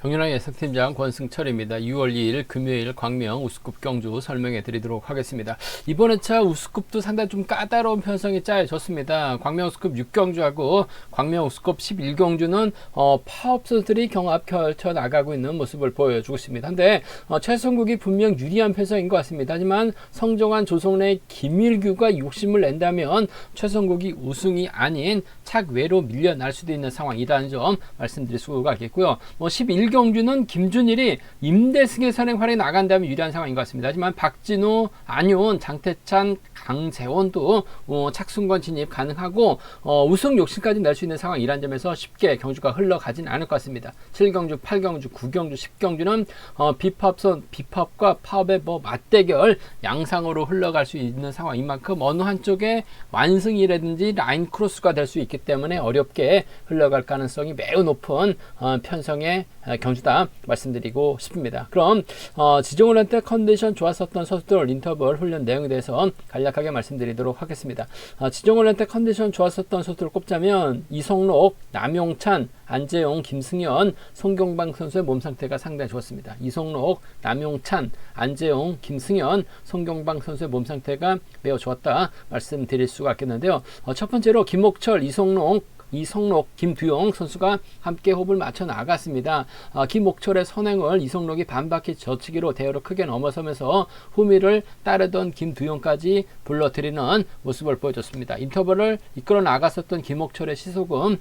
정윤아 예상팀장 권승철입니다. 6월 2일 금요일 광명 우스컵 경주 설명해 드리도록 하겠습니다. 이번 회차 우스컵도 상당히 좀 까다로운 편성이 짜여졌습니다. 광명 우스컵 6경주하고 광명 우스컵 11경주는 파업 선수들이 경합 펼쳐 나가고 있는 모습을 보여주고 있습니다. 한데 최성국이 분명 유리한 편성인 것 같습니다. 하지만 성정환, 조성래, 김일규가 욕심을 낸다면 최성국이 우승이 아닌 착외로 밀려날 수도 있는 상황이라는 점 말씀드릴 수가 있겠고요. 11경주는 김준일이 임대승의 선행활에 나간다면 유리한 상황인 것 같습니다. 하지만 박진우, 안효은, 장태찬, 강재원도 착순권 진입 가능하고 우승 욕심까지 낼 수 있는 상황이라는 점에서 쉽게 경주가 흘러가진 않을 것 같습니다. 7경주, 8경주, 9경주, 10경주는 비팝과 파업의 맞대결 양상으로 흘러갈 수 있는 상황인 만큼 어느 한쪽에 완승이라든지 라인 크로스가 될 수 있기 때문에 어렵게 흘러갈 가능성이 매우 높은 편성의 경주다 말씀드리고 싶습니다. 그럼 지정을 할 때 컨디션 좋았었던 선수들 인터벌 훈련 내용에 대해서 간략하게 말씀드리도록 하겠습니다. 지정을 할 때 컨디션 좋았었던 선수들을 꼽자면 이성록, 남용찬, 안재용, 김승현, 송경방 선수의 몸 상태가 상당히 좋았습니다. 이성록, 남용찬, 안재용, 김승현, 송경방 선수의 몸 상태가 매우 좋았다 말씀드릴 수가 있겠는데요. 첫 번째로 김옥철, 이성록, 김두용 선수가 함께 호흡을 맞춰 나갔습니다. 김옥철의 선행을 이성록이 반바퀴 젖히기로 대회로 크게 넘어서면서 후미를 따르던 김두용까지 불러들이는 모습을 보여줬습니다. 인터벌을 이끌어 나갔었던 김옥철의 시속은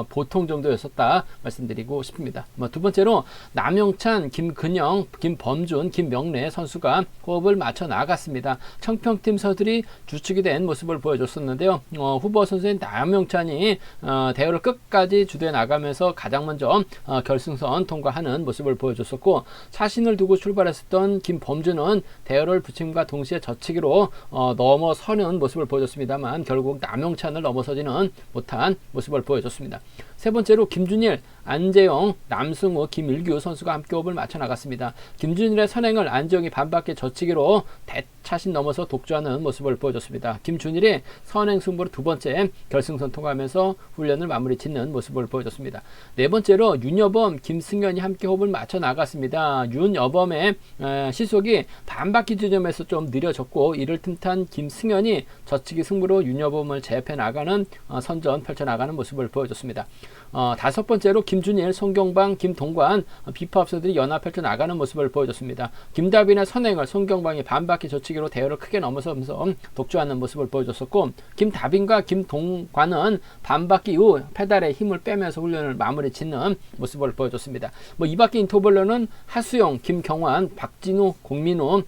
보통 정도였었다 말씀드리고 싶습니다. 두 번째로 남용찬, 김근영, 김범준, 김명래 선수가 호흡을 맞춰 나갔습니다. 청평팀 선수들이 주축이 된 모습을 보여줬었는데요. 후보 선수인 남용찬이 대회를 끝까지 주도해 나가면서 가장 먼저 결승선 통과하는 모습을 보여줬었고, 자신을 두고 출발했었던 김범준은 대회를 부침과 동시에 젖히기로 넘어서는 모습을 보여줬습니다만 결국 남용찬을 넘어서지는 못한 모습을 보여줬습니다. 세 번째로 김준일, 안재영, 남승우, 김일규 선수가 함께 호흡을 맞춰 나갔습니다. 김준일의 선행을 안재영이 반바퀴 젖히기로 대차신 넘어서 독주하는 모습을 보여줬습니다. 김준일이 선행 승부로 두 번째 결승선 통과하면서 훈련을 마무리 짓는 모습을 보여줬습니다. 네 번째로 윤여범, 김승현이 함께 호흡을 맞춰 나갔습니다. 윤여범의 시속이 반바퀴 지점에서 좀 느려졌고, 이를 틈탄 김승현이 젖히기 승부로 윤여범을 제압해 나가는 선전 펼쳐 나가는 모습을 보여줬습니다. 다섯 번째로 김준일, 송경방, 김동관 비파업서들이 연합 펼쳐 나가는 모습을 보여줬습니다. 김다빈의 선행을 송경방이 반바퀴 젖히기로 대회를 크게 넘어서면서 독주하는 모습을 보여줬었고, 김다빈과 김동관은 반바퀴 이후 페달에 힘을 빼면서 훈련을 마무리 짓는 모습을 보여줬습니다. 이 바퀴 인터벌로는 하수영, 김경환, 박진우, 공민우,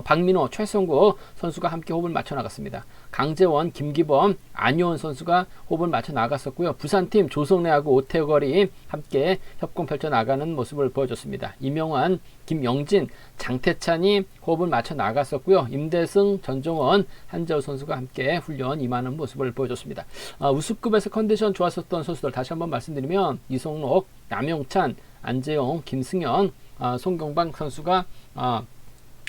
박민호, 최성구 선수가 함께 호흡을 맞춰 나갔습니다. 강재원, 김기범, 안효은 선수가 호흡을 맞춰 나갔었고요. 부산팀 조성래하고 오태걸이 함께 협공 펼쳐 나가는 모습을 보여줬습니다. 이명환, 김영진, 장태찬이 호흡을 맞춰 나갔었고요. 임대승, 전종원, 한재호 선수가 함께 훈련 임하는 모습을 보여줬습니다. 우수급에서 컨디션 좋았었던 선수들 다시 한번 말씀드리면 이성록, 남용찬, 안재용, 김승현, 송경방 선수가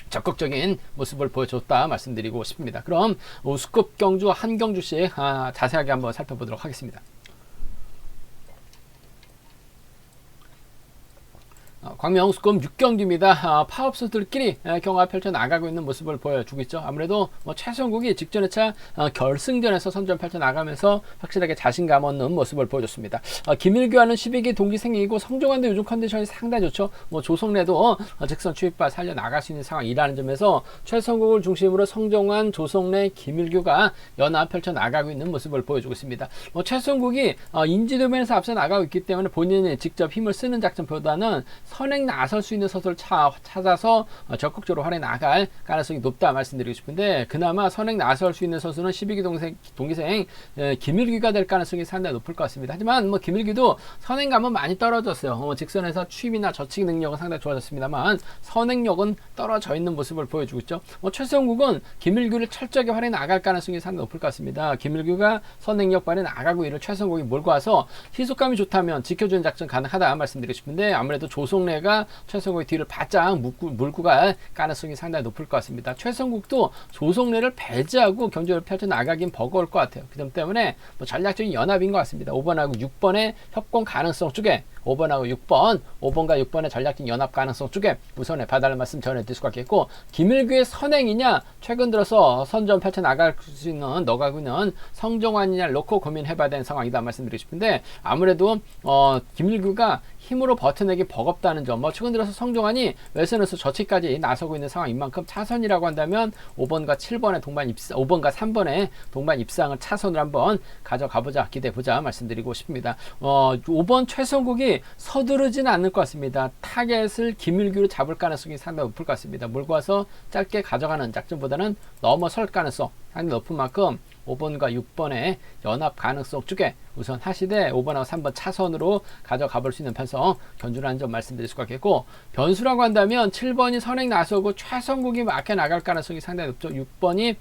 적극적인 모습을 보여줬다 말씀드리고 싶습니다. 그럼 우스컵 경주 한 경주씩 자세하게 한번 살펴보도록 하겠습니다. 광명 우스컵 6경주입니다. 파업선수들끼리 경합 펼쳐 나가고 있는 모습을 보여주고 있죠. 아무래도 최성국이 직전 회차 결승전에서 선전 펼쳐 나가면서 확실하게 자신감 얻는 모습을 보여줬습니다. 김일규와는 12기 동기생이고 성종환도 요즘 컨디션이 상당히 좋죠. 조성래도 직선 추입발 살려 나갈 수 있는 상황이라는 점에서 최성국을 중심으로 성종환, 조성래, 김일규가 연합 펼쳐 나가고 있는 모습을 보여주고 있습니다. 최성국이 인지도면에서 앞서 나가고 있기 때문에 본인이 직접 힘을 쓰는 작전보다는 선행 나설 수 있는 선수를 찾아서 적극적으로 활에 나갈 가능성이 높다 말씀드리고 싶은데, 그나마 선행 나설 수 있는 선수는 12기 동기생 김일규가 될 가능성이 상당히 높을 것 같습니다. 하지만 김일규도 선행감은 많이 떨어졌어요. 직선에서 추임이나 젖히기 능력은 상당히 좋아졌습니다만 선행력은 떨어져 있는 모습을 보여주고 있죠. 최성국은 김일규를 철저하게 활에 나갈 가능성이 상당히 높을 것 같습니다. 김일규가 선행력 발에 나가고 이를 최성국이 몰고 와서 희속감이 좋다면 지켜주는 작전 가능하다 말씀드리고 싶은데, 아무래도 조성래가 최성국의 뒤를 바짝 물고 갈 가능성이 상당히 높을 것 같습니다. 최성국도 조성래를 배제하고 경주를 펼쳐 나가긴 버거울 것 같아요. 그 점 때문에 전략적인 연합인 것 같습니다. 5번하고 6번의 협공 가능성 쪽에 5번하고 6번, 5번과 6번의 전략적 연합 가능성 쪽에 우선에 봐달라는 말씀 전해드릴 수가 있겠고, 김일규의 선행이냐, 최근 들어서 선전 펼쳐나갈 수 있는 너가고 있는 성종환이냐 놓고 고민해봐야 되는 상황이다 말씀드리고 싶은데, 아무래도 김일규가 힘으로 버텨내기 버겁다는 점, 최근 들어서 성종환이 외선에서 저치까지 나서고 있는 상황인 만큼 차선이라고 한다면 5번과 7번의 동반 입상, 5번과 3번의 동반 입상을 차선으로 한번 가져가보자, 기대해보자 말씀드리고 싶습니다. 5번 최성국이 서두르지는 않을 것 같습니다. 타겟을 김일규로 잡을 가능성이 상당히 높을 것 같습니다. 몰고 와서 짧게 가져가는 작전보다는 넘어설 가능성 상당히 높은 만큼 5번과 6번의 연합 가능성 쪽에 우선 하시되 5번하고 3번 차선으로 가져가 볼 수 있는 편성 견주라는 점 말씀드릴 수가 있겠고, 변수라고 한다면 7번이 선행 나서고 최성국이 막혀 나갈 가능성이 상당히 높죠. 6번이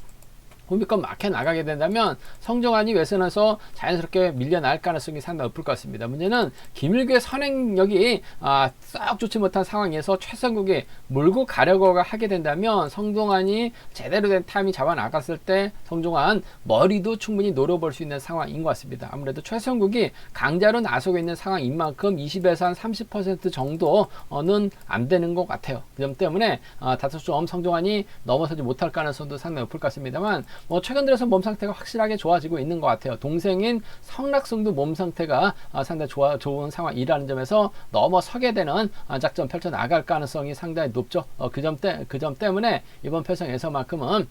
후미권 막혀 나가게 된다면 성종환이 외선에서 자연스럽게 밀려날 가능성이 상당히 높을 것 같습니다. 문제는 김일규의 선행력이 썩 좋지 못한 상황에서 최성국이 몰고 가려고 하게 된다면 성종환이 제대로 된 타이밍 잡아 나갔을 때 성종환 머리도 충분히 노려볼 수 있는 상황인 것 같습니다. 아무래도 최성국이 강자로 나서고 있는 상황인 만큼 20에서 한 30% 정도는 안 되는 것 같아요. 그 점 때문에 다소 좀 성종환이 넘어서지 못할 가능성도 상당히 높을 것 같습니다만, 최근 들어서 몸 상태가 확실하게 좋아지고 있는 것 같아요. 동생인 성락승도 몸 상태가 상당히 좋은 상황이라는 점에서 넘어서게 되는 작전 펼쳐 나갈 가능성이 상당히 높죠. 그 점 때문에 이번 편성에서만큼은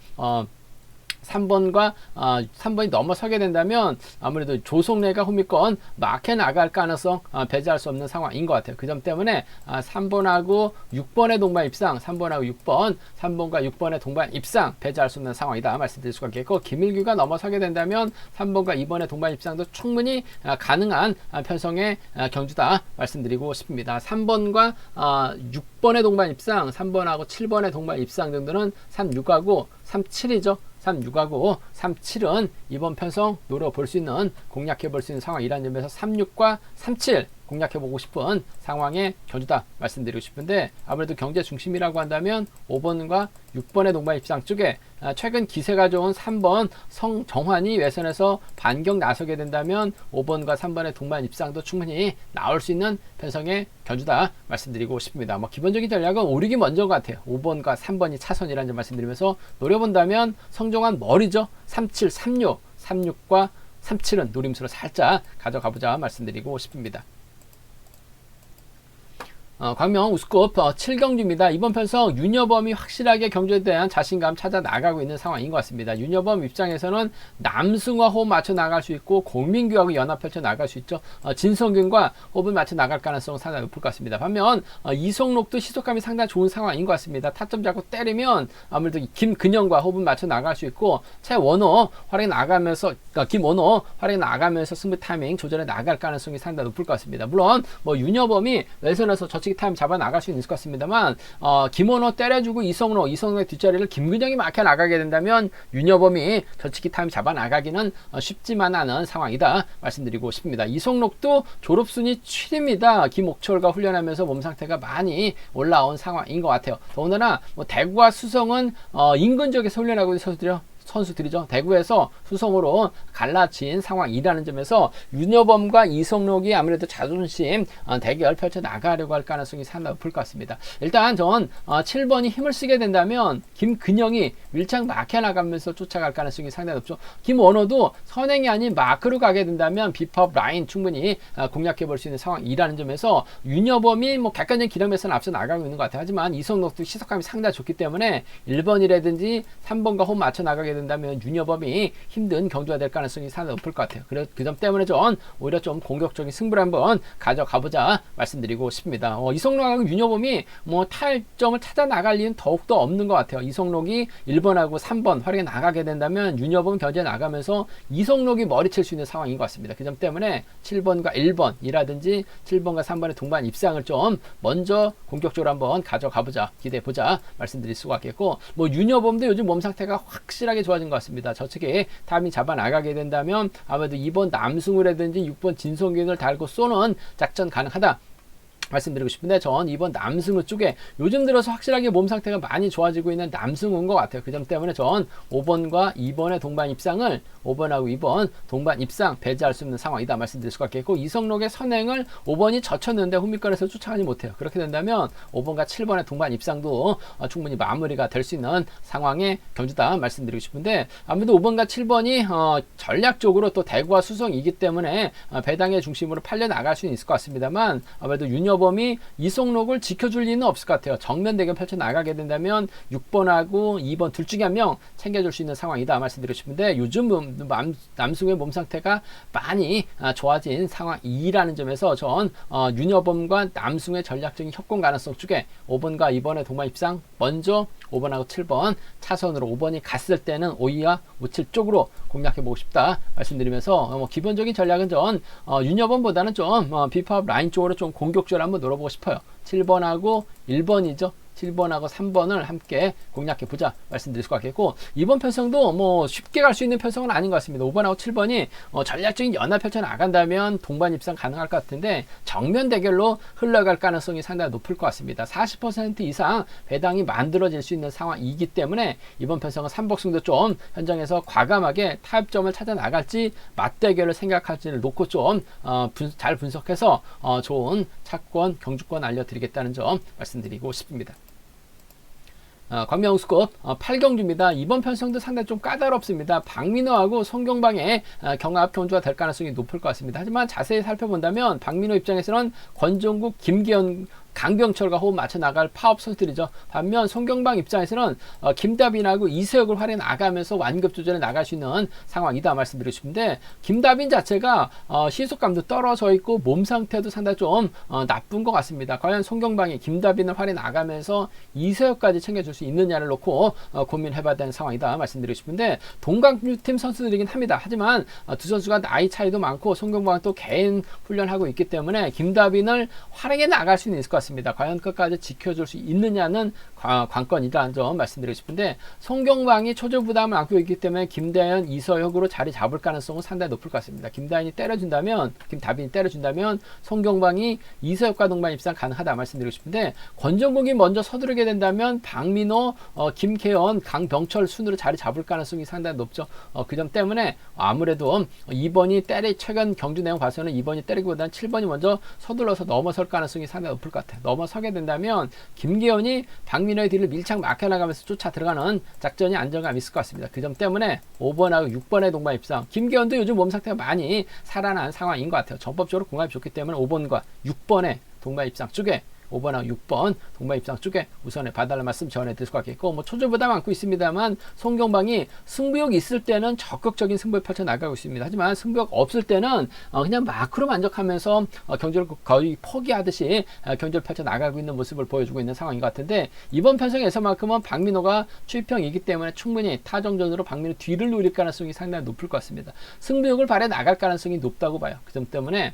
3번이 넘어서게 된다면 아무래도 조성래가 후미권 막혀 나갈 가능성 배제할 수 없는 상황인 것 같아요. 그 점 때문에 3번하고 6번의 동반 입상, 3번하고 6번, 3번과 6번의 동반 입상 배제할 수 없는 상황이다 말씀드릴 수가 있겠고, 김일규가 넘어서게 된다면 3번과 2번의 동반 입상도 충분히 가능한 편성의 경주다 말씀드리고 싶습니다. 3번과 6번의 동반 입상, 3번하고 7번의 동반 입상 정도는 3, 6하고 3, 7이죠. 3, 6하고 3, 7은 이번 편성 노려볼 수 있는, 공략해볼 수 있는 상황이라는 점에서 3, 6과 3, 7 공략해보고 싶은 상황의 견주다 말씀드리고 싶은데, 아무래도 경제 중심이라고 한다면 5번과 6번의 동반 입상 쪽에 최근 기세가 좋은 3번 성정환이 외선에서 반격 나서게 된다면 5번과 3번의 동반 입상도 충분히 나올 수 있는 편성의 견주다 말씀드리고 싶습니다. 기본적인 전략은 오륙이 먼저인 것 같아요. 5번과 3번이 차선이라는 점 말씀드리면서 노려본다면 성정환 머리죠. 37, 36, 36과 37은 노림수로 살짝 가져가보자 말씀드리고 싶습니다. 광명 우스컵 7경주입니다. 이번 편성 윤여범이 확실하게 경주에 대한 자신감 찾아 나가고 있는 상황인 것 같습니다. 윤여범 입장에서는 남승과 호흡 맞춰 나갈 수 있고, 공민규하고 연합 펼쳐 나갈 수 있죠. 진성균과 호흡을 맞춰 나갈 가능성은 상당히 높을 것 같습니다. 반면 이성록도 시속감이 상당히 좋은 상황인 것 같습니다. 타점 잡고 때리면 아무래도 김근영과 호흡을 맞춰 나갈 수 있고, 최원호 활약이 나가면서 김원호 활약이 나가면서 승부 타이밍 조절해 나갈 가능성이 상당히 높을 것 같습니다. 물론 윤여범이 외선에서 저치기 타임 잡아 나갈 수 있을 것 같습니다만, 김원호 때려주고 이성록의 뒷자리를 김근영이 막혀 나가게 된다면 윤여범이 저치기 타임 잡아 나가기는 쉽지만 않은 상황이다 말씀드리고 싶습니다. 이성록도 졸업순위 7입니다. 김옥철과 훈련하면서 몸 상태가 많이 올라온 상황인 것 같아요. 더군다나 대구와 수성은 인근 지역에서 훈련하고 있는 선수들이죠. 대구에서 수성으로 갈라진 상황이라는 점에서 윤여범과 이성록이 아무래도 자존심 대결 펼쳐 나가려고 할 가능성이 상당히 높을 것 같습니다. 일단 전 7번이 힘을 쓰게 된다면 김근영이 밀착 막혀 나가면서 쫓아갈 가능성이 상당히 높죠. 김원호도 선행이 아닌 마크로 가게 된다면 비법 라인 충분히 공략해 볼 수 있는 상황이라는 점에서 윤여범이 객관적인 기량에서는 앞서 나가고 있는 것 같아요. 하지만 이성록도 시속감이 상당히 좋기 때문에 1번이라든지 3번과 호흡 맞춰 나가게 된다면 윤여범이 힘든 경주가 될 가능성이 상당히 높을 것 같아요. 그 점 때문에 전 오히려 좀 공격적인 승부를 한번 가져가보자 말씀드리고 싶습니다. 이성록하고 윤여범이 타협점을 찾아 나갈 일은 더욱더 없는 것 같아요. 이성록이 1번하고 3번 활약에 나가게 된다면 윤여범 견제에 나가면서 이성록이 머리칠 수 있는 상황인 것 같습니다. 그 점 때문에 7번과 1번이라든지 7번과 3번의 동반 입상을 좀 먼저 공격적으로 한번 가져가보자, 기대해보자 말씀드릴 수가 있겠고, 윤여범도 요즘 몸 상태가 확실하게 좋아진 것 같습니다. 저측에 타이밍 잡아 나가게 된다면 아무래도 2번 남승우라든지 6번 진성균을 달고 쏘는 작전 가능하다 말씀드리고 싶은데 전 이번 남승우 쪽에 요즘 들어서 확실하게 몸 상태가 많이 좋아지고 있는 남승우인 것 같아요. 그 점 때문에 전 5번과 2번의 동반 입상을 5번하고 2번 동반 입상 배제할 수 있는 상황이다 말씀드릴 수가 있겠고, 이성록의 선행을 5번이 젖혔는데 후미권에서 쫓아가지 못해요. 그렇게 된다면 5번과 7번의 동반 입상도 충분히 마무리가 될 수 있는 상황의 경주다 말씀드리고 싶은데, 아무래도 5번과 7번이 전략적으로 또 대구와 수성이기 때문에 배당의 중심으로 팔려 나갈 수는 있을 것 같습니다만, 아무래도 윤여범이 이성록을 지켜줄 리는 없을 것 같아요. 정면 대결 펼쳐 나가게 된다면 6번하고 2번 둘 중에 한 명 챙겨줄 수 있는 상황이다 말씀드리고 싶은데, 요즘 남승우의 몸 상태가 많이 좋아진 상황이라는 점에서 전 윤여범과 남승우의 전략적인 협공 가능성 쪽에 5번과 2번의 동반 입상 먼저 5번하고 7번 차선으로 5번이 갔을 때는 5위와 57 쪽으로 공략해보고 싶다 말씀드리면서, 기본적인 전략은 전 윤여범보다는 좀 비파업 라인 쪽으로 좀 공격적으로 한번 놀아보고 싶어요. 7번하고 1번이죠. 7번하고 3번을 함께 공략해보자 말씀드릴 수가 있겠고, 이번 편성도 뭐 쉽게 갈 수 있는 편성은 아닌 것 같습니다. 5번하고 7번이 전략적인 연합 펼쳐 나간다면 동반 입상 가능할 것 같은데, 정면 대결로 흘러갈 가능성이 상당히 높을 것 같습니다. 40% 이상 배당이 만들어질 수 있는 상황이기 때문에 이번 편성은 삼복승도 좀 현장에서 과감하게 타협점을 찾아 나갈지 맞대결을 생각할지를 놓고 좀 잘 분석해서 좋은 차권 경주권 알려드리겠다는 점 말씀드리고 싶습니다. 광명우스컵 8경주입니다. 이번 편성도 상당히 좀 까다롭습니다. 박민호하고 송경방의 경합 경주가 될 가능성이 높을 것 같습니다. 하지만 자세히 살펴본다면 박민호 입장에서는 권종국, 김기현, 강병철과 호흡 맞춰 나갈 파업 선수들이죠. 반면 송경방 입장에서는 김다빈하고 이세혁을 활용해 나가면서 완급 조절에 나갈 수 있는 상황이다 말씀드리고 싶은데, 김다빈 자체가 시속감도 떨어져 있고 몸 상태도 상당히 좀 나쁜 것 같습니다. 과연 송경방이 김다빈을 활용해 나가면서 이세혁까지 챙겨줄 수 있느냐를 놓고 고민해봐야 되는 상황이다 말씀드리고 싶은데, 동강팀 선수들이긴 합니다. 하지만 두 선수가 나이 차이도 많고 송경방은 또 개인 훈련하고 있기 때문에 김다빈을 활용해 나갈 수는 있을 것 같습니다. 과연 끝까지 지켜줄 수 있느냐는 관건이라는 점 말씀드리고 싶은데, 송경방이 초조 부담을 안고 있기 때문에 김다현, 이서혁으로 자리 잡을 가능성은 상당히 높을 것 같습니다. 김다빈이 때려준다면 송경방이 이서혁과 동반 입상 가능하다 말씀드리고 싶은데, 권정국이 먼저 서두르게 된다면 박민호, 김태현, 강병철 순으로 자리 잡을 가능성이 상당히 높죠. 그 점 때문에 아무래도 2번이 최근 경주 내용 봐서는 2번이 때리기보다는 7번이 먼저 서둘러서 넘어설 가능성이 상당히 높을 것 같아요. 넘어서게 된다면 김기현이 박민호의 뒤를 밀착 막혀나가면서 쫓아 들어가는 작전이 안정감 있을 것 같습니다. 그 점 때문에 5번하고 6번의 동반 입상, 김기현도 요즘 몸 상태가 많이 살아난 상황인 것 같아요. 전법적으로 공합이 좋기 때문에 5번과 6번의 동반 입상 쪽에 5번하고 6번 동반 입상 쪽에 우선에 봐달라는 말씀 전해드릴 수가 있겠고, 뭐 초조부담 안고 있습니다만 송경방이 승부욕 있을 때는 적극적인 승부를 펼쳐 나가고 있습니다. 하지만 승부욕 없을 때는 그냥 마크로 만족하면서 경주를 거의 포기하듯이 경주를 펼쳐 나가고 있는 모습을 보여주고 있는 상황인 것 같은데, 이번 편성에서만큼은 박민호가 추입형이기 때문에 충분히 타정전으로 박민호 뒤를 노릴 가능성이 상당히 높을 것 같습니다. 승부욕을 발휘해 나갈 가능성이 높다고 봐요. 그 점 때문에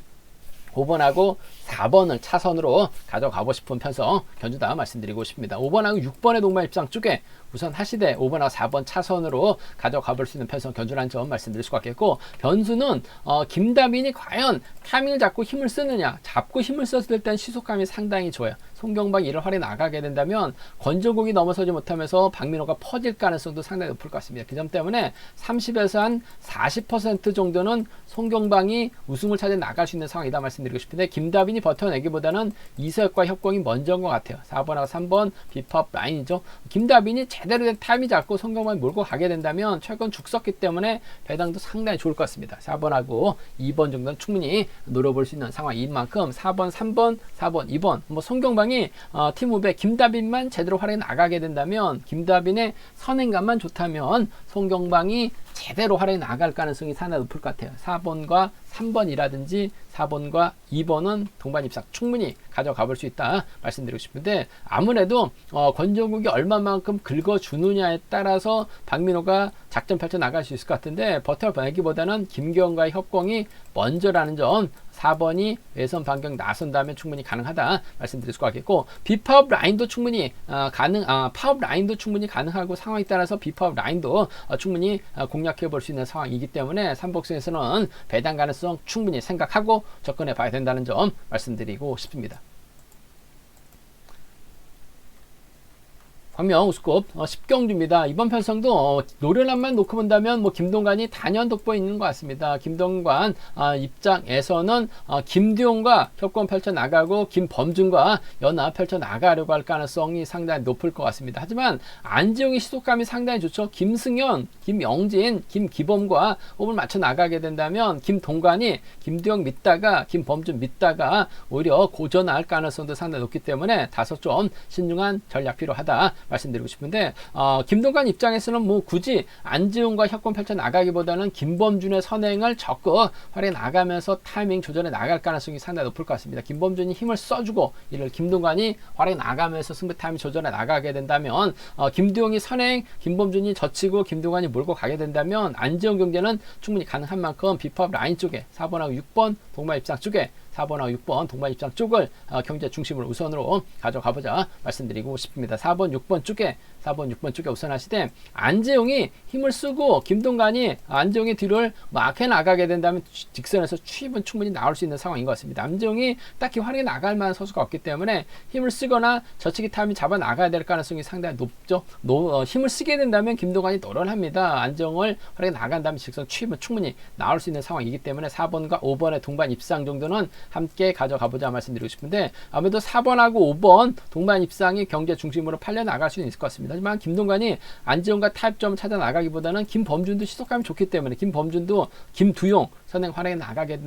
5번하고 4번을 차선으로 가져가고 싶은 편성 견주다 말씀드리고 싶습니다. 5번하고 6번의 동반 입장 쪽에 우선 하시되 5번하고 4번 차선으로 가져가 볼 수 있는 편성 견주라는 점 말씀드릴 수가 있겠고, 변수는 김다빈이 과연 타이밍을 잡고 힘을 쓰느냐, 잡고 힘을 썼을 땐 시속감이 상당히 좋아요. 송경방이 이를 활용해 나가게 된다면 권정국이 넘어서지 못하면서 박민호가 퍼질 가능성도 상당히 높을 것 같습니다. 그 점 때문에 30에서 한 40% 정도는 송경방이 우승을 찾아 나갈 수 있는 상황이다 말씀드리고 싶은데, 김다빈이 버텨내기보다는 이석과 협공이 먼저인 것 같아요. 4번하고 3번 비팝 라인이죠. 김다빈이 제대로 된 타이밍 잡고 송경방이 몰고 가게 된다면 최근 죽 썼기 때문에 배당도 상당히 좋을 것 같습니다. 4번하고 2번 정도는 충분히 노려볼 수 있는 상황인 만큼 4번, 3번, 4번, 2번 뭐 송경방이 팀 후배 김다빈만 제대로 활용해 나가게 된다면, 김다빈의 선행감만 좋다면 송경방이 제대로 활용해 나갈 가능성이 상당히 높을 것 같아요. 4번과 3번이라든지 4번과 2번은 동반 입상 충분히 가져가 볼 수 있다 말씀드리고 싶은데, 아무래도 권정국이 얼마만큼 긁어주느냐에 따라서 박민호가 작전 펼쳐 나갈 수 있을 것 같은데, 버텨내기보다는 김기현과의 협공이 먼저라는 점, 4번이 외선 반경 나선다면 충분히 가능하다 말씀드릴 수가 있겠고, 비파업 라인도 충분히 파업 라인도 충분히 가능하고, 상황에 따라서 비파업 라인도 충분히 공략해 볼 수 있는 상황이기 때문에 삼복승에서는 배당 가능성 충분히 생각하고 접근해 봐야 된다는 점 말씀드리고 싶습니다. 광명 우스컵 10경주입니다. 이번 편성도 노련함만 놓고 본다면 뭐 김동관이 단연 돋보여 있는 것 같습니다. 김동관 입장에서는 김두용과 협공 펼쳐 나가고 김범준과 연합 펼쳐 나가려고 할 가능성이 상당히 높을 것 같습니다. 하지만 안지용의 시속감이 상당히 좋죠. 김승현, 김영진, 김기범과 호흡을 맞춰 나가게 된다면 김동관이 김두용 믿다가 김범준 믿다가 오히려 고전할 가능성도 상당히 높기 때문에 다소 좀 신중한 전략 필요하다 말씀드리고 싶은데, 김동관 입장에서는 뭐 굳이 안지용과 협공 펼쳐 나가기보다는 김범준의 선행을 적극 활용해 나가면서 타이밍 조절해 나갈 가능성이 상당히 높을 것 같습니다. 김범준이 힘을 써주고 이를 김동관이 활용해 나가면서 승부 타이밍 조절해 나가게 된다면, 김두용이 선행, 김범준이 젖히고 김동관이 몰고 가게 된다면 안지용 경제는 충분히 가능한 만큼 비법 라인 쪽에 4번하고 6번 동반 입상 쪽에 4번하고 6번 동반 입장 쪽을 경제 중심으로 우선으로 가져가보자 말씀드리고 싶습니다. 4번, 6번 쪽에 4번, 6번 쪽에 우선 하시되, 안재용이 힘을 쓰고 김동관이 안재용의 뒤를 막해 나가게 된다면 직선에서 추입은 충분히 나올 수 있는 상황인 것 같습니다. 안재용이 딱히 활용해 나갈 만한 선수가 없기 때문에 힘을 쓰거나 저치기 타임이 잡아 나가야 될 가능성이 상당히 높죠. 힘을 쓰게 된다면 김동관이 노련합니다. 안재용을 활용해 나간다면 직선 추입은 충분히 나올 수 있는 상황이기 때문에 4번과 5번의 동반 입상 정도는 함께 가져가보자 말씀드리고 싶은데, 아무래도 4번하고 5번 동반 입상이 경제 중심으로 팔려 나갈 수는 있을 것 같습니다. 하지만 김동관이 안지용과 타협점을 찾아 나가기보다는 김범준도 시속감이 좋기 때문에 김범준도 김두용 선행 활용해 나가게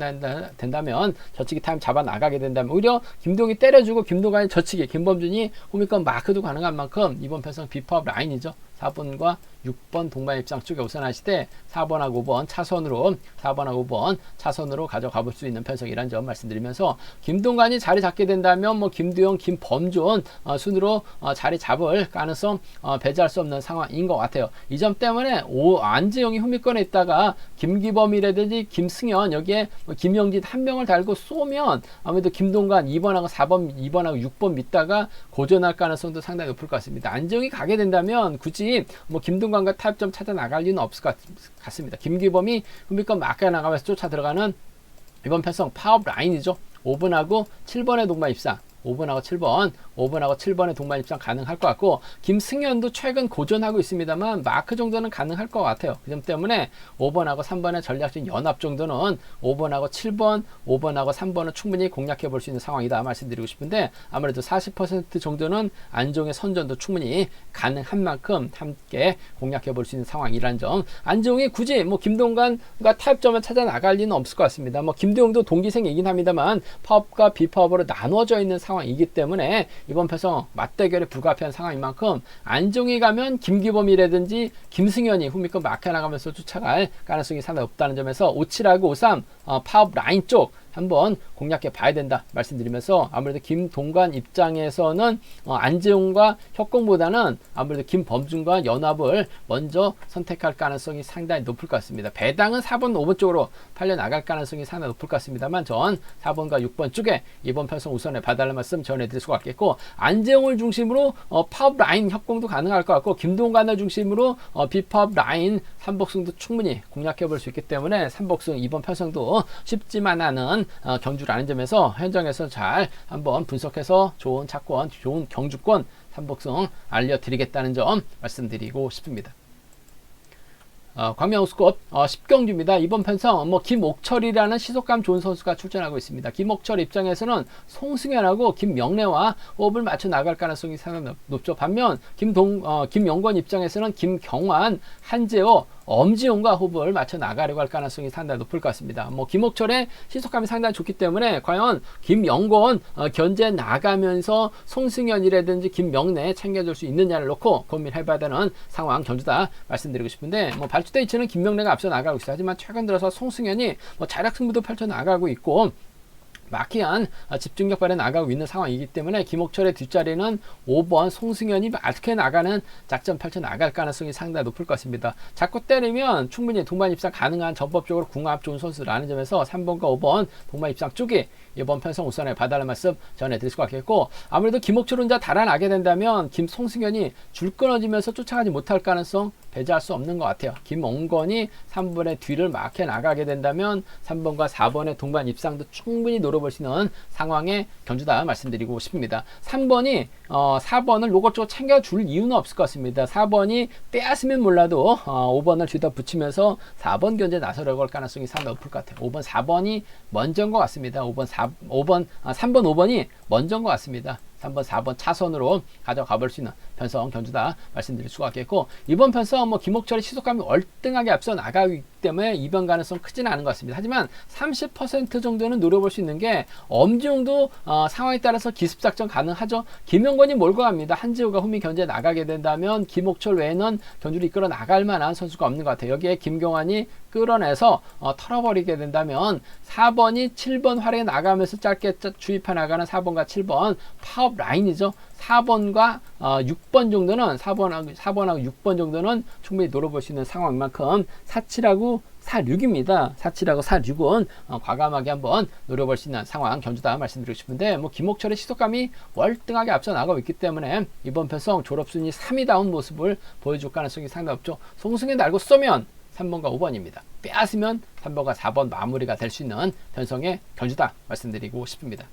된다면 저치기 타임 잡아 나가게 된다면 오히려 김두용이 때려주고 김동관이 저치기, 김범준이 호미권 마크도 가능한 만큼 이번 편성 비법 라인이죠. 4번과 6번 동반 입장 쪽에 우선하시되 4번하고 5번 차선으로 4번하고 5번 차선으로 가져가 볼 수 있는 편성이라는 점 말씀드리면서, 김동관이 자리 잡게 된다면 뭐 김두용, 김범준 순으로 자리 잡을 가능성 배제할 수 없는 상황인 것 같아요. 이 점 때문에 안지용이 후미권에 있다가 김기범이라든지 김승현 여기에 김영진 한 명을 달고 쏘면 아무래도 김동관 2번하고 4번, 2번하고 6번 믿다가 고전할 가능성도 상당히 높을 것 같습니다. 안지용이 가게 된다면 굳이 뭐 김동관과 타협점 찾아 나갈 이유는 없을 것 같습니다. 김기범이 후미권 막아 나가면서 쫓아 들어가는 이번 편성 파업 라인이죠. 5번하고 7번의 동반 입상, 5번하고 7번, 5번하고 7번의 동반 입장 가능할 것 같고, 김승현도 최근 고전하고 있습니다만 마크 정도는 가능할 것 같아요. 그 점 때문에 5번하고 3번의 전략적 연합 정도는 5번하고 7번, 5번하고 3번은 충분히 공략해 볼 수 있는 상황이다 말씀드리고 싶은데, 아무래도 40% 정도는 안종의 선전도 충분히 가능한 만큼 함께 공략해 볼 수 있는 상황이라는 점. 안종이 굳이 뭐 김동관과 타협점을 찾아 나갈 리는 없을 것 같습니다. 뭐 김두용도 동기생이긴 합니다만 파업과 비파업으로 나누어져 있는 상황이기 때문에 이번 편성 맞대결에 불가피한 상황인 만큼 안종이 가면 김기범이라든지 김승현이 후미권 막혀 나가면서 쫓아갈 가능성이 상당히 없다는 점에서 57하고 53 파업 라인 쪽 한번 공략해 봐야 된다 말씀드리면서, 아무래도 김동관 입장에서는 안재용과 협공보다는 아무래도 김범준과 연합을 먼저 선택할 가능성이 상당히 높을 것 같습니다. 배당은 4번, 5번 쪽으로 팔려 나갈 가능성이 상당히 높을 것 같습니다만, 전 4번과 6번 쪽에 이번 편성 우선에 봐달라는 말씀 전해드릴 수가 있겠고, 안재용을 중심으로 파업 라인 협공도 가능할 것 같고, 김동관을 중심으로 비파업 라인 삼복승도 충분히 공략해 볼 수 있기 때문에 삼복승 이번 편성도 쉽지만 않은 경주라는 점에서 현장에서 잘 한번 분석해서 좋은 차권, 좋은 경주권 삼복승 알려드리겠다는 점 말씀드리고 싶습니다. 광명 우스컵 10경주입니다. 이번 편성 김옥철이라는 시속감 좋은 선수가 출전하고 있습니다. 김옥철 입장에서는 송승현하고 김명래와 호흡을 맞춰 나갈 가능성이 상당히 높죠. 반면 김영권 입장에서는 김경환, 한재호, 엄지용과 호흡을 맞춰 나가려고 할 가능성이 상당히 높을 것 같습니다. 김옥철의 시속감이 상당히 좋기 때문에 과연 김영권 견제 나가면서 송승현이라든지 김명래 챙겨줄 수 있느냐를 놓고 고민해봐야 되는 상황 경주다 말씀드리고 싶은데, 발주대 위치는 김명래가 앞서 나가고 있어요. 하지만 최근 들어서 송승현이 자력 승부도 펼쳐 나가고 있고 마키한 집중력 발휘 나가고 있는 상황이기 때문에 김옥철의 뒷자리는 5번 송승현이 맞게 나가는 작전 펼쳐 나갈 가능성이 상당히 높을 것 같습니다. 자꾸 때리면 충분히 동반 입상 가능한 전법적으로 궁합 좋은 선수라는 점에서 3번과 5번 동반 입상 쪽이 이번 편성 우선에 봐달라는 말씀 전해드릴 수가 있겠고, 아무래도 김옥철 혼자 달아나게 된다면 김송승현이 줄 끊어지면서 쫓아가지 못할 가능성 배제할 수 없는 것 같아요. 김홍건이 3번의 뒤를 막혀 나가게 된다면 3번과 4번의 동반 입상도 충분히 노려볼 수 있는 상황의 견주다 말씀드리고 싶습니다. 3번이 4번을 노골적으로 챙겨줄 이유는 없을 것 같습니다. 4번이 빼앗으면 몰라도 5번을 뒤다 붙이면서 4번 견제 나서려고 할 가능성이 상당히 높을 것 같아요. 5번, 4번이 먼저인 것 같습니다. 3번, 5번이 먼저인 것 같습니다. 3번, 4번 차선으로 가져가 볼 수 있는 편성 견주다 말씀드릴 수가 있겠고, 이번 편성 김옥철의 시속감이 월등하게 앞서 나가기 때문에 이변 가능성 크지는 않은 것 같습니다. 하지만 30% 정도는 노려볼 수 있는 게 엄지용도 상황에 따라서 기습작전 가능하죠. 김영건이 몰고 갑니다. 한지우가 후미 견제 나가게 된다면 김옥철 외에는 견주를 이끌어 나갈 만한 선수가 없는 것 같아요. 여기에 김경환이 끌어내서 털어버리게 된다면 4번이 7번 활에 나가면서 짧게 주입해 나가는 4번과 7번 파업 라인이죠. 4번과 6번 정도는 4번하고 6번 정도는 충분히 노려볼 수 있는 상황인 만큼 47하고 46입니다. 47하고 46은 과감하게 한번 노려볼 수 있는 상황 견주다 말씀드리고 싶은데, 김옥철의 시속감이 월등하게 앞서 나가고 있기 때문에 이번 편성 졸업순위 3위다운 모습을 보여줄 가능성이 상당히 높죠. 송승현 날고 쏘면 3번과 5번입니다. 빼앗으면 3번과 4번 마무리가 될 수 있는 편성의 견주다 말씀드리고 싶습니다.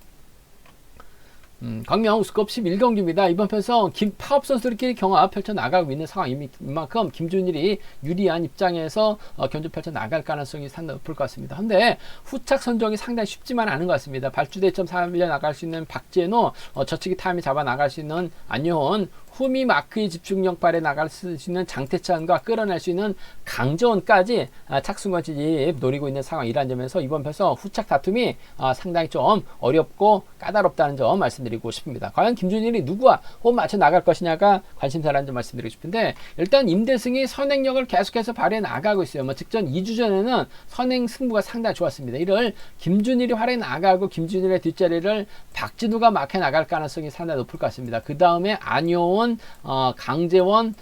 광명 우스컵 11경기입니다. 이번 편성 파업 선수들끼리 경합 펼쳐나가고 있는 상황인 만큼 김준일이 유리한 입장에서 견주 펼쳐나갈 가능성이 상당히 높을 것 같습니다. 근데 후착 선정이 상당히 쉽지만 않은 것 같습니다. 발주대 1.4밀려 나갈 수 있는 박재노, 저치기 타임이 잡아 나갈 수 있는 안효원, 후미 마크의 집중력 발에 나갈 수 있는 장태찬과 끌어낼 수 있는 강재원까지 착순권 진입 노리고 있는 상황이라는 점에서 이번 편성 후착 다툼이 상당히 좀 어렵고 까다롭다는 점 말씀드리고 싶습니다. 과연 김준일이 누구와 호흡 맞춰 나갈 것이냐가 관심사라는 점 말씀드리고 싶은데, 일단 임대승이 선행력을 계속해서 발휘해 나가고 있어요. 직전 2주 전에는 선행 승부가 상당히 좋았습니다. 이를 김준일이 활에 나가고 김준일의 뒷자리를 박진우가 막혀 나갈 가능성이 상당히 높을 것 같습니다. 그 다음에 안효원, 강재원,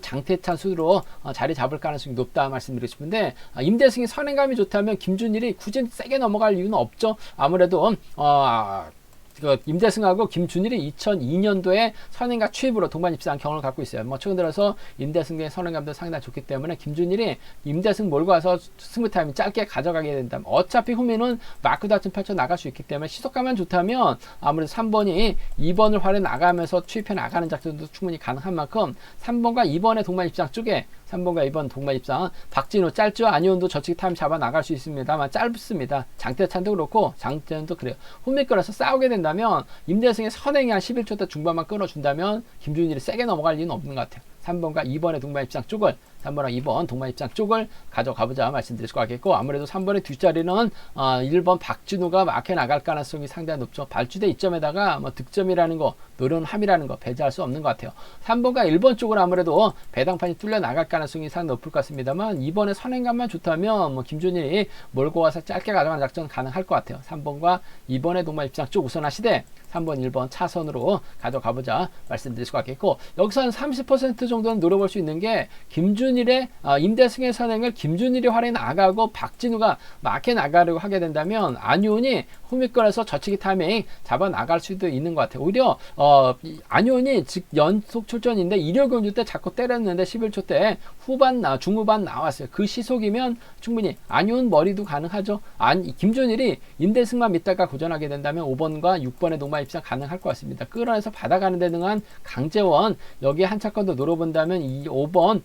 장태찬 순으로 자리 잡을 가능성이 높다 말씀드리고 싶은데, 임대승이 선행감이 좋다면 김준일이 굳이 세게 넘어갈 이유는 없죠. 아무래도 임대승하고 김준일이 2002년도에 선행과 취입으로 동반 입상한 경험을 갖고 있어요. 최근 들어서 임대승의 선행감도 상당히 좋기 때문에 김준일이 임대승 몰고 와서 승부 타임이 짧게 가져가게 된다면, 어차피 후미는 마크 다툼 펼쳐 나갈 수 있기 때문에 시속감만 좋다면 아무래도 3번이 2번을 활에 나가면서 취입해 나가는 작전도 충분히 가능한 만큼 3번과 2번의 동반 입상 쪽에 3번과 2번 동반 입상, 박진호 짧죠. 안효원도 저치기 타임 잡아 나갈 수 있습니다만 짧습니다. 장태찬도 그렇고 장재현도 그래요. 홈미 끌어서 싸우게 된다면 임대승의 선행이 한 11초 중반만 끌어준다면 김준일이 세게 넘어갈 이유는 없는 것 같아요. 3번과 2번의 동반 입상 쪽을, 3번과 2번 동반 입상 쪽을 가져가보자 말씀드릴 수가 있겠고, 아무래도 3번의 뒷자리는 1번 박진우가 막혀 나갈 가능성이 상당히 높죠. 발주대 2점에다가 득점이라는 거, 노련함이라는 거 배제할 수 없는 것 같아요. 3번과 1번 쪽은 아무래도 배당판이 뚫려 나갈 가능성이 상당히 높을 것 같습니다만, 2번의 선행감만 좋다면 김준일이 몰고 와서 짧게 가져가는 작전 가능할 것 같아요. 3번과 2번의 동반 입상 쪽 우선하시되 3번, 1번 차선으로 가져가보자 말씀드릴 수가 있겠고, 여기서 한 30% 정도는 노려볼 수 있는 게 김준일의 임대승의 선행을 김준일이 활에 나가고 박진우가 막혀 나가려고 하게 된다면 안효원이 후미권에서 저치기 타이밍 잡아 나갈 수도 있는 것 같아요. 오히려 안효원이 즉 연속 출전인데 일요경주 때 자꾸 때렸는데 11초 때 중후반 나왔어요. 그 시속이면 충분히 안효원 머리도 가능하죠. 김준일이 임대승만 믿다가 고전하게 된다면 5번과 6번의 동반 입상 가능할 것 같습니다. 끌어내서 받아가는 데 능한 강재원, 여기에 한 차권 더 노려본다면 이 5번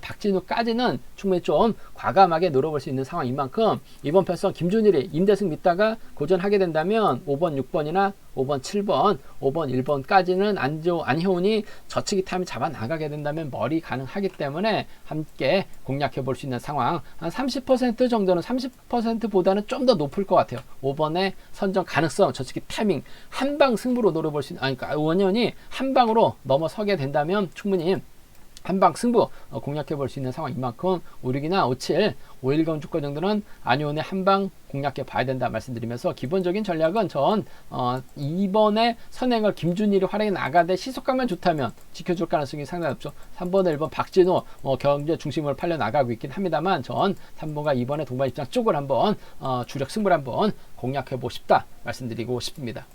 박진우까지는 충분히 좀 과감하게 노려볼 수 있는 상황인 만큼 이번 편성 김준일이 임대승 믿다가 고전하게 된다면 5번, 6번이나 5번, 7번, 5번, 1번까지는 안효원이 저치기 타임을 잡아 나가게 된다면 머리 가능하기 때문에 함께 공략해 볼 수 있는 상황, 한 30% 정도는, 30%보다는 좀 더 높을 것 같아요. 5번의 선정 가능성, 저치기 타이밍 한방 승부로 노려볼 수 있는, 그러니까 원현이 한 방으로 넘어서게 된다면 충분히 한방 승부 공략해 볼 수 있는 상황인 만큼 56이나 57, 51경 주권 정도는 안효원의 한방 공략해 봐야 된다 말씀드리면서, 기본적인 전략은 전 2번의 선행을 김준일이 활용해 나가되 시속감만 좋다면 지켜줄 가능성이 상당히 높죠. 3번에 1번 박진호 경제 중심으로 팔려 나가고 있긴 합니다만, 전 3번과 2번의 동반 입장 쪽을 한번 주력 승부를 한번 공략해 보고 싶다 말씀드리고 싶습니다.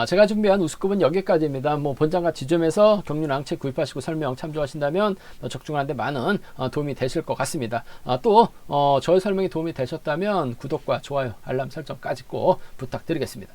제가 준비한 우스컵은 여기까지입니다. 뭐 본장과 지점에서 경륜 책 구입하시고 설명 참조하신다면 적중하는데 많은 도움이 되실 것 같습니다. 또 저의 설명이 도움이 되셨다면 구독과 좋아요, 알람 설정까지 꼭 부탁드리겠습니다.